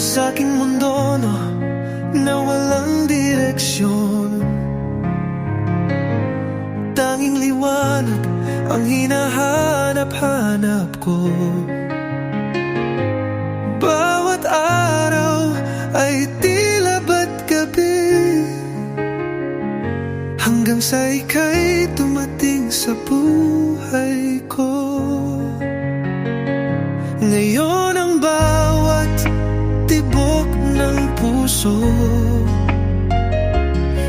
sa aking mundo, no, na walang direksyon. Tanging liwanag ang hinahanap-hanap ko. Bawat araw ay tila ba't gabi, hanggang sa ika'y tumating sa buhay ko. Ngayon ang bawat tibok ng puso,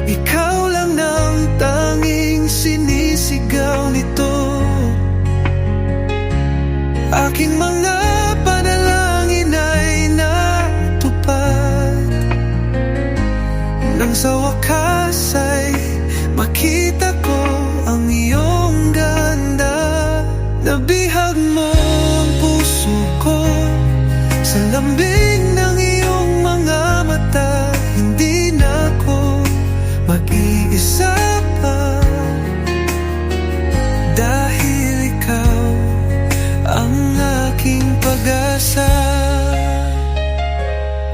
ikaw lang ang tanging sinisigaw nito. Aking mga panalangin ay natupad, nang sa wakas ay makita ko ang iyong ganda. Nabihag mo ang puso ko sa lambing ng iyong mga mata. Hindi na ako mag-iisa pa, dahil ikaw ang aking pag-asa.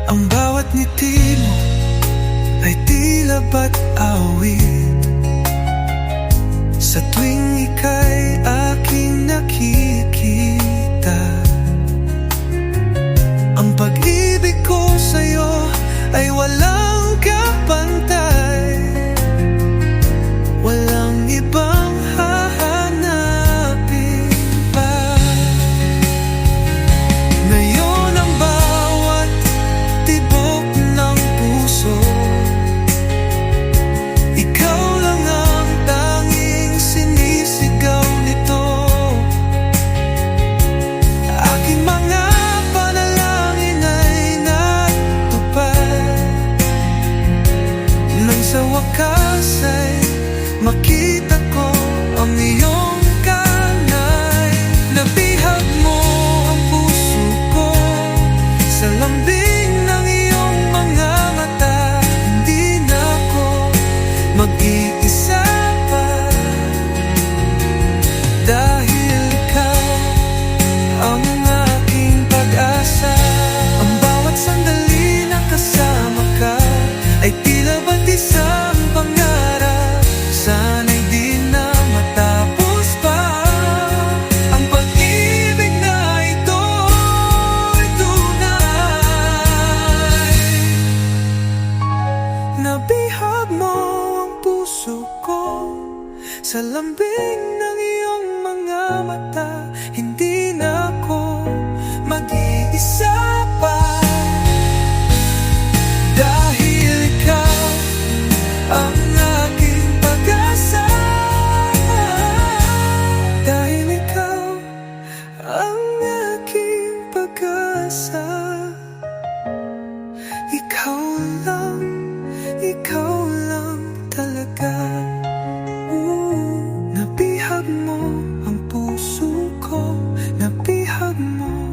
Ang bawat ngiti mo ay tila ba't awit, sa tuwing ika'y aking nakikita. Ang pag-ibig ko sa'yo ay walang kapantay, walang ibang hahanapin pa. Ngayon ang bawat tibok ng puso, ikaw lang ang tanging sinisigaw nito. Aking mga panalangin ay natupad, nang sa wakas ay makita ko ang iyong kanay. Nabihag mo ang puso ko sa lambing ng iyong mga mata. Hindi na ako mag-iisa pa, dahil ikaw ang aking pag-asa. Ang bawat sandali na kasama ka ay tila ba't isang pangarap. Sana'y di na matapos pa ang pag-ibig na ito'y tunay. Nabihag mo ang puso ko sa lambing ng iyong mga mata. Hindi na ako mag-iisa pa, dahil ikaw ang aking pag-asa. Dahil ikaw ang aking pag-asa. Ikaw lang talaga. Nabihag mo ang puso ko, nabihag mo